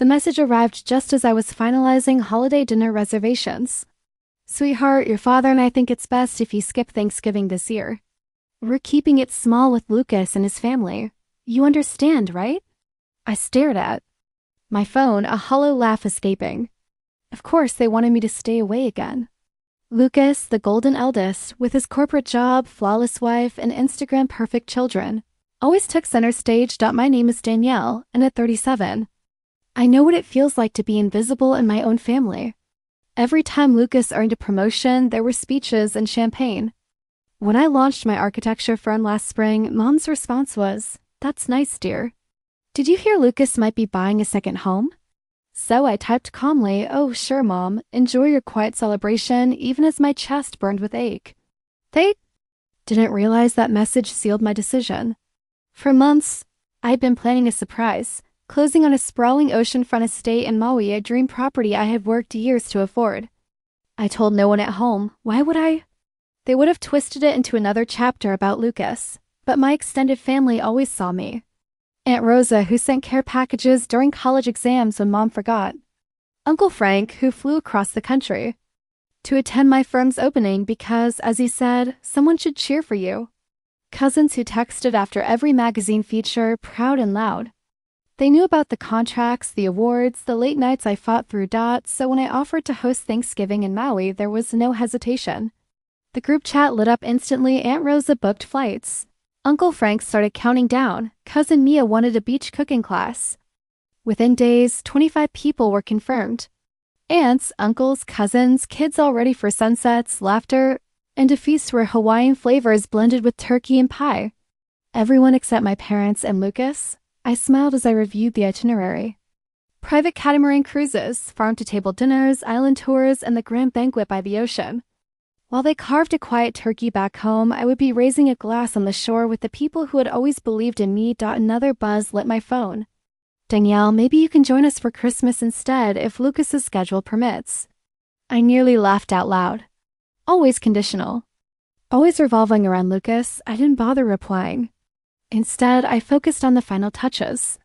The message arrived just as I was finalizing holiday dinner reservations. Sweetheart, your father and I think it's best if you skip Thanksgiving this year. We're keeping it small with Lucas and his family. You understand, right? I stared at my phone, a hollow laugh escaping. Of course, they wanted me to stay away again. Lucas, the golden eldest, with his corporate job, flawless wife, and Instagram-perfect children, always took center stage. My name is Danielle, and at 37, I know what it feels like to be invisible in my own family. Every time Lucas earned a promotion, there were speeches and champagne. When I launched my architecture firm last spring, Mom's response was, "That's nice, dear. Did you hear Lucas might be buying a second home?" So I typed calmly, "Oh, sure, Mom. Enjoy your quiet celebration," even as my chest burned with ache. They didn't realize that message sealed my decision. For months, I'd been planning a surprise, closing on a sprawling oceanfront estate in Maui, a dream property I had worked years to afford. I told no one at home. Why would I? They would have twisted it into another chapter about Lucas, but my extended family always saw me. Aunt Rosa, who sent care packages during college exams when Mom forgot. Uncle Frank, who flew across the country to attend my firm's opening because, as he said, someone should cheer for you. Cousins who texted after every magazine feature, proud and loud. They knew about the contracts, the awards, the late nights I fought through. So when I offered to host Thanksgiving in Maui, there was no hesitation. The group chat lit up instantly. Aunt Rosa booked flights. Uncle Frank started counting down. Cousin Mia wanted a beach cooking class. Within days, 25 people were confirmed. Aunts, uncles, cousins, kids all ready for sunsets, laughter, and a feast where Hawaiian flavors blended with turkey and pie. Everyone except my parents and Lucas. I smiled as I reviewed the itinerary. Private catamaran cruises, farm-to-table dinners, island tours, and the grand banquet by the ocean. While they carved a quiet turkey back home, I would be raising a glass on the shore with the people who had always believed in me. Another buzz lit my phone. "Danielle, maybe you can join us for Christmas instead if Lucas's schedule permits." I nearly laughed out loud. Always conditional. Always revolving around Lucas, I didn't bother replying. Instead, I focused on the final touches.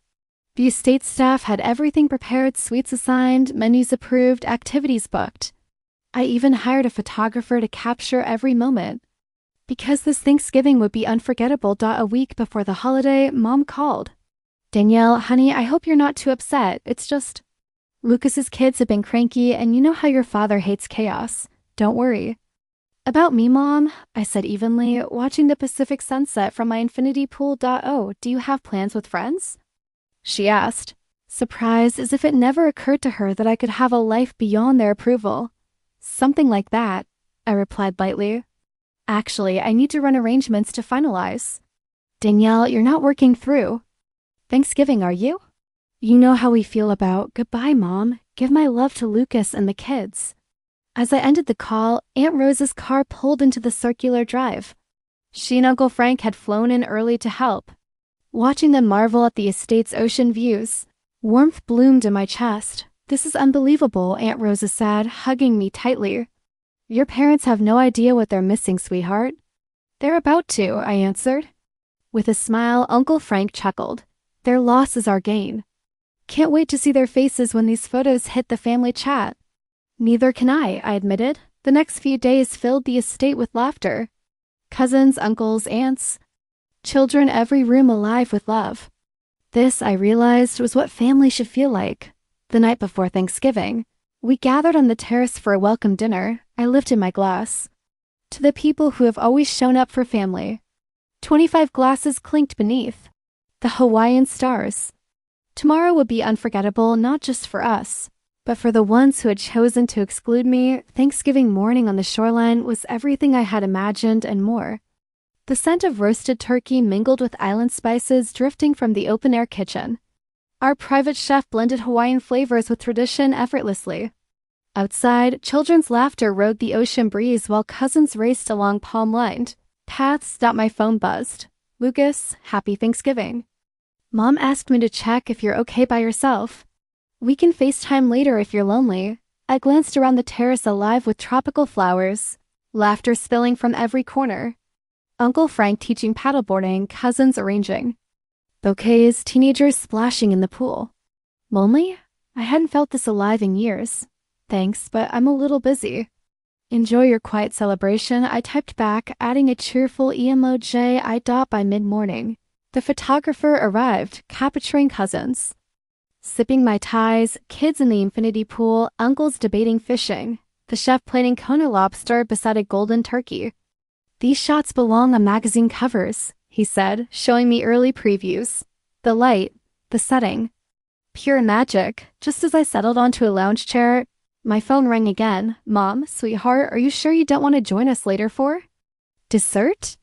The estate staff had everything prepared, suites assigned, menus approved, activities booked. I even hired a photographer to capture every moment. Because this Thanksgiving would be unforgettable. A week before the holiday, Mom called. "Danielle, honey, I hope you're not too upset. It's just Lucas's kids have been cranky, and you know how your father hates chaos. Don't worry." "About me, Mom," I said evenly, watching the Pacific sunset from my infinity pool. "Oh, do you have plans with friends?" She asked, surprised as if it never occurred to her that I could have a life beyond their approval. "Something like that," I replied lightly. "Actually, I need to run arrangements to finalize." "Danielle, you're not working through Thanksgiving, are you?" "You know how we feel about goodbye, Mom. Give my love to Lucas and the kids." As I ended the call, Aunt Rosa's car pulled into the circular drive. She and Uncle Frank had flown in early to help. Watching them marvel at the estate's ocean views, warmth bloomed in my chest. "This is unbelievable," Aunt Rosa said, hugging me tightly. "Your parents have no idea what they're missing, sweetheart." "They're about to," I answered. With a smile, Uncle Frank chuckled. "Their loss is our gain. Can't wait to see their faces when these photos hit the family chat." "Neither can I admitted. The next few days filled the estate with laughter. Cousins, uncles, aunts, children, every room alive with love. This, I realized, was what family should feel like. The night before Thanksgiving, we gathered on the terrace for a welcome dinner. I lifted my glass. "To the people who have always shown up for family." 25 glasses clinked beneath. The Hawaiian stars. Tomorrow would be unforgettable, not just for us, but for the ones who had chosen to exclude me. Thanksgiving morning on the shoreline was everything I had imagined and more. The scent of roasted turkey mingled with island spices drifting from the open-air kitchen. Our private chef blended Hawaiian flavors with tradition effortlessly. Outside, children's laughter rode the ocean breeze while cousins raced along palm-lined paths. My phone buzzed. "Lucas, happy Thanksgiving. Mom asked me to check if you're okay by yourself. We can FaceTime later if you're lonely." I glanced around the terrace alive with tropical flowers, laughter spilling from every corner. Uncle Frank teaching paddleboarding, cousins arranging bouquets, teenagers splashing in the pool. "Lonely?" I hadn't felt this alive in years. Thanks, but I'm a little busy. Enjoy your quiet celebration, I typed back, adding a cheerful emoji I dot by mid-morning. The photographer arrived, capturing cousins. Sipping Mai Tais, kids in the infinity pool, uncles debating fishing, the chef plating Kona lobster beside a golden turkey. These shots belong on magazine covers, he said, showing me early previews. The light, the setting. Pure magic. Just as I settled onto a lounge chair, my phone rang again. Mom, sweetheart, are you sure you don't want to join us later for dessert?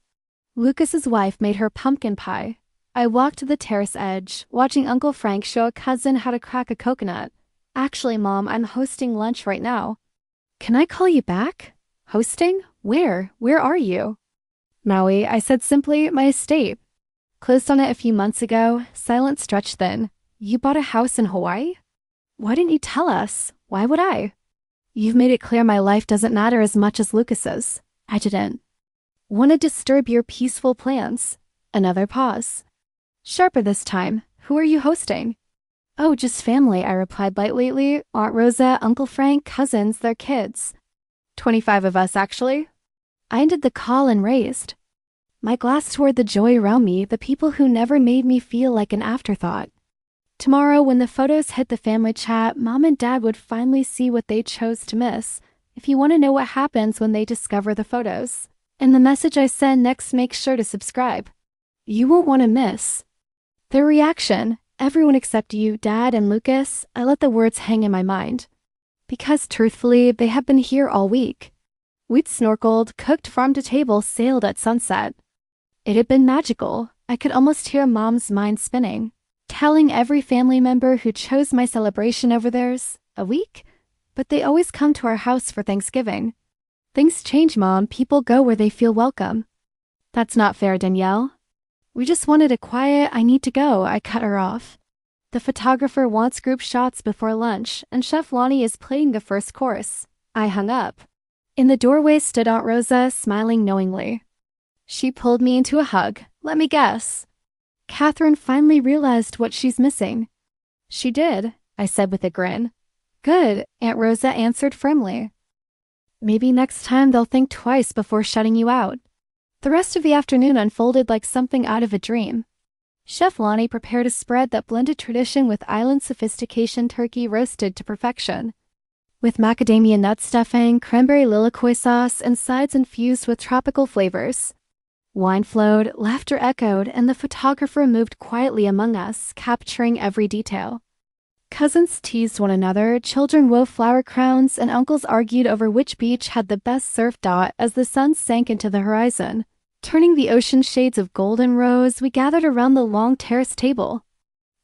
Lucas's wife made her pumpkin pie. I walked to the terrace edge, watching Uncle Frank show a cousin how to crack a coconut. Actually, Mom, I'm hosting lunch right now. Can I call you back? Hosting? Where? Where are you? Maui, I said simply, my estate. Closed on it a few months ago, silence stretched thin. You bought a house in Hawaii? Why didn't you tell us? Why would I? You've made it clear my life doesn't matter as much as Lucas's. I didn't want to disturb your peaceful plans. Another pause. Sharper this time. Who are you hosting? Oh, just family, I replied lightly. Aunt Rosa, Uncle Frank, cousins, their kids. 25 of us, actually. I ended the call and raised my glass toward the joy around me, the people who never made me feel like an afterthought. Tomorrow, when the photos hit the family chat, Mom and Dad would finally see what they chose to miss. If you want to know what happens when they discover the photos. In the message I send next, make sure to subscribe. You won't want to miss their reaction. Everyone except you, Dad, and Lucas. I let the words hang in my mind. Because, truthfully, they have been here all week. We'd snorkeled, cooked farm to table, sailed at sunset. It had been magical. I could almost hear Mom's mind spinning, telling every family member who chose my celebration over theirs. A week? But they always come to our house for Thanksgiving. Things change, Mom. People go where they feel welcome. That's not fair, Danielle. We just wanted a quiet, I need to go, I cut her off. The photographer wants group shots before lunch, and Chef Lonnie is plating the first course. I hung up. In the doorway stood Aunt Rosa, smiling knowingly. She pulled me into a hug. Let me guess. Catherine finally realized what she's missing. She did, I said with a grin. Good, Aunt Rosa answered firmly. Maybe next time they'll think twice before shutting you out. The rest of the afternoon unfolded like something out of a dream. Chef Lonnie prepared a spread that blended tradition with island sophistication, turkey roasted to perfection. With macadamia nut stuffing, cranberry lilikoi sauce, and sides infused with tropical flavors. Wine flowed, laughter echoed, and the photographer moved quietly among us, capturing every detail. Cousins teased one another, children wove flower crowns, and uncles argued over which beach had the best surf dot as the sun sank into the horizon. Turning the ocean shades of golden rose, we gathered around the long terrace table.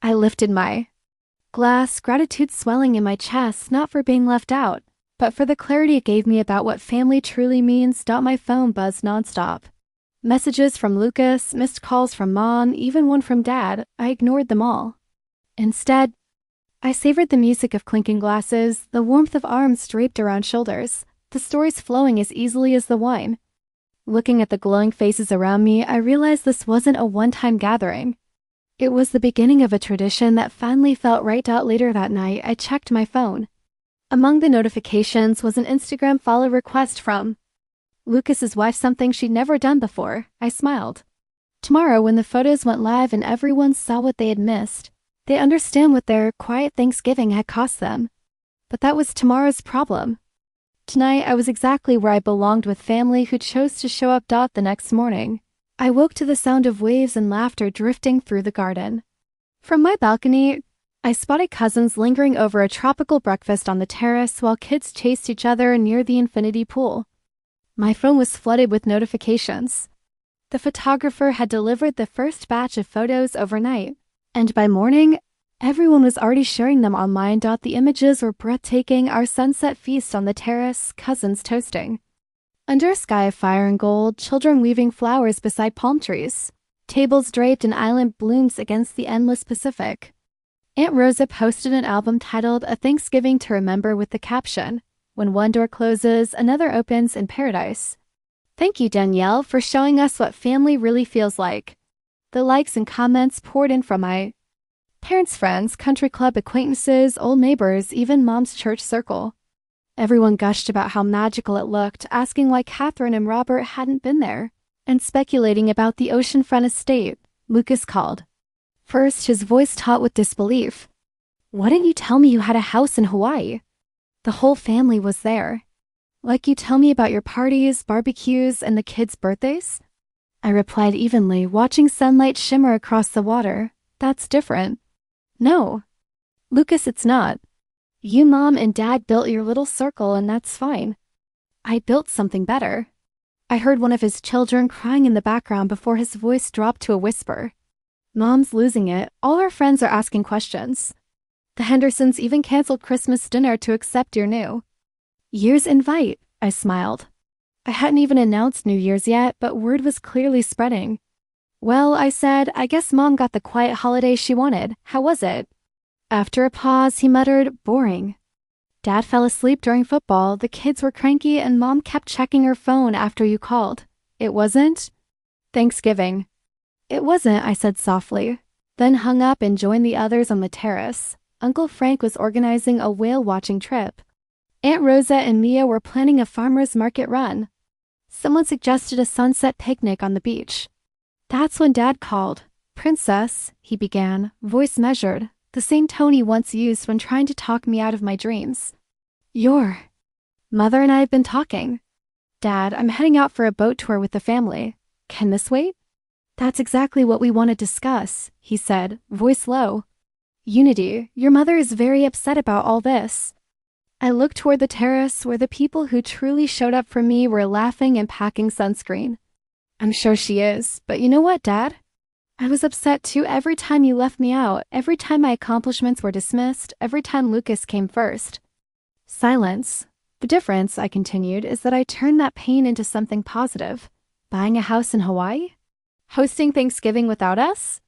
I lifted my glass, gratitude swelling in my chest, not for being left out, but for the clarity it gave me about what family truly means. My phone buzzed nonstop. Messages from Lucas, missed calls from Mom, even one from Dad. I ignored them all. Instead, I savored the music of clinking glasses, the warmth of arms draped around shoulders, the stories flowing as easily as the wine. Looking at the glowing faces around me, I realized this wasn't a one-time gathering. It was the beginning of a tradition that finally felt right. Later that night, I checked my phone. Among the notifications was an Instagram follow request from Lucas's wife, something she'd never done before. I smiled. Tomorrow, when the photos went live and everyone saw what they had missed, they'd understand what their quiet Thanksgiving had cost them. But that was tomorrow's problem. Tonight, I was exactly where I belonged, with family who chose to show up. The next morning, I woke to the sound of waves and laughter drifting through the garden. From my balcony, I spotted cousins lingering over a tropical breakfast on the terrace while kids chased each other near the infinity pool. My phone was flooded with notifications. The photographer had delivered the first batch of photos overnight, and by morning, everyone was already sharing them online. The images were breathtaking: our sunset feast on the terrace, cousins toasting under a sky of fire and gold, children weaving flowers beside palm trees, tables draped in island blooms against the endless Pacific. Aunt Rosa posted an album titled A Thanksgiving to Remember with the caption, "When one door closes, another opens in paradise." Thank you, Danielle, for showing us what family really feels like. The likes and comments poured in from my Parents' friends, country club acquaintances, old neighbors, even Mom's church circle. Everyone gushed about how magical it looked, asking why Catherine and Robert hadn't been there, and speculating about the oceanfront estate. Lucas called. First, his voice taut with disbelief. Why didn't you tell me you had a house in Hawaii? The whole family was there. Like you tell me about your parties, barbecues, and the kids' birthdays? I replied evenly, watching sunlight shimmer across the water. That's different. No. Lucas, it's not. You, Mom, and Dad built your little circle, and that's fine. I built something better. I heard one of his children crying in the background before his voice dropped to a whisper. Mom's losing it. All our friends are asking questions. The Hendersons even canceled Christmas dinner to accept your new Year's invite, I smiled. I hadn't even announced New Year's yet, but word was clearly spreading. Well, I said, I guess Mom got the quiet holiday she wanted. How was it? After a pause, he muttered, boring. Dad fell asleep during football, the kids were cranky, and Mom kept checking her phone after you called. It wasn't Thanksgiving. It wasn't, I said softly, then hung up and joined the others on the terrace. Uncle Frank was organizing a whale-watching trip. Aunt Rosa and Mia were planning a farmer's market run. Someone suggested a sunset picnic on the beach. That's when Dad called. Princess, he began, voice measured, the same tone he once used when trying to talk me out of my dreams. Your mother and I have been talking. Dad, I'm heading out for a boat tour with the family. Can this wait? That's exactly what we want to discuss, he said, voice low. Unity, your mother is very upset about all this. I looked toward the terrace where the people who truly showed up for me were laughing and packing sunscreen. I'm sure she is, but you know what, Dad? I was upset too every time you left me out, every time my accomplishments were dismissed, every time Lucas came first. Silence. The difference, I continued, is that I turned that pain into something positive. Buying a house in Hawaii? Hosting Thanksgiving without us?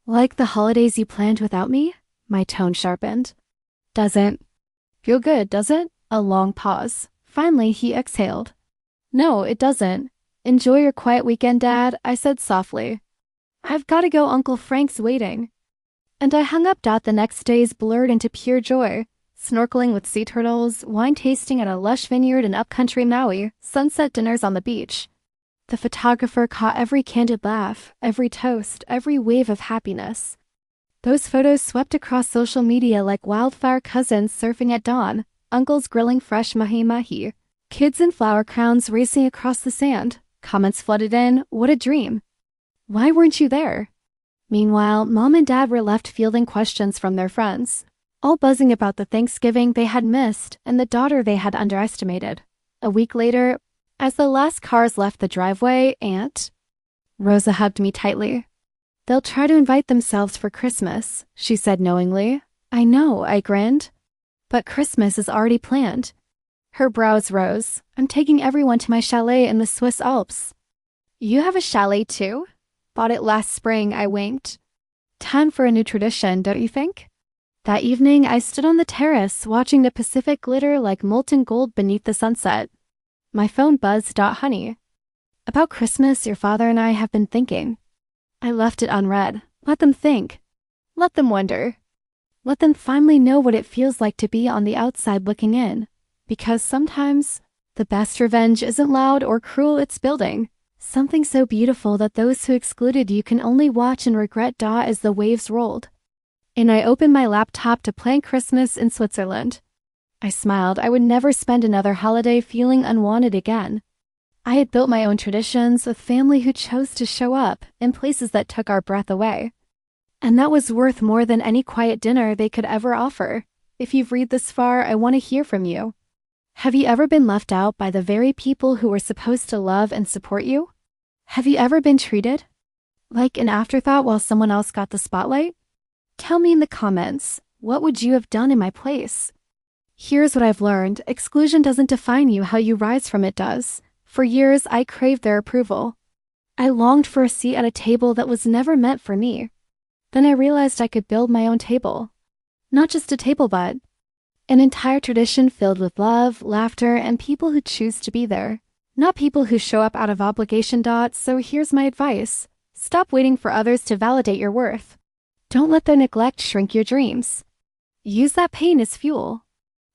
Like the holidays you planned without me? My tone sharpened. Doesn't feel good, does it? A long pause. Finally, he exhaled. No, it doesn't. Enjoy your quiet weekend, Dad, I said softly. I've got to go, Uncle Frank's waiting. And I hung up. The next days blurred into pure joy. Snorkeling with sea turtles, wine tasting at a lush vineyard in upcountry Maui, sunset dinners on the beach. The photographer caught every candid laugh, every toast, every wave of happiness. Those photos swept across social media like wildfire cousins surfing at dawn, uncles grilling fresh mahi-mahi, kids in flower crowns racing across the sand. Comments flooded in, what a dream. Why weren't you there? Meanwhile, Mom and Dad were left fielding questions from their friends, all buzzing about the Thanksgiving they had missed and the daughter they had underestimated. A week later, as the last cars left the driveway, Aunt Rosa hugged me tightly. They'll try to invite themselves for Christmas, she said knowingly. I know, I grinned. But Christmas is already planned. Her brows rose. I'm taking everyone to my chalet in the Swiss Alps. You have a chalet too? Bought it last spring, I winked. Time for a new tradition, don't you think? That evening, I stood on the terrace watching the Pacific glitter like molten gold beneath the sunset. My phone buzzed. Honey. About Christmas, your father and I have been thinking. I left it unread. Let them think. Let them wonder. Let them finally know what it feels like to be on the outside looking in. Because sometimes, the best revenge isn't loud or cruel, it's building. Something so beautiful that those who excluded you can only watch and regret as the waves rolled. And I opened my laptop to plan Christmas in Switzerland. I smiled. I would never spend another holiday feeling unwanted again. I had built my own traditions with family who chose to show up in places that took our breath away. And that was worth more than any quiet dinner they could ever offer. If you've read this far, I want to hear from you. Have you ever been left out by the very people who were supposed to love and support you? Have you ever been treated like an afterthought while someone else got the spotlight? Tell me in the comments, what would you have done in my place? Here's what I've learned. Exclusion doesn't define you, how you rise from it does. For years, I craved their approval. I longed for a seat at a table that was never meant for me. Then I realized I could build my own table. Not just a table, but an entire tradition filled with love, laughter, and people who choose to be there. Not people who show up out of obligation. So here's my advice. Stop waiting for others to validate your worth. Don't let their neglect shrink your dreams. Use that pain as fuel.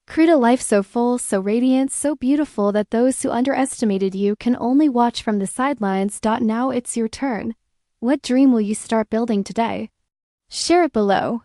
Create a life so full, so radiant, so beautiful that those who underestimated you can only watch from the sidelines. Now it's your turn. What dream will you start building today? Share it below.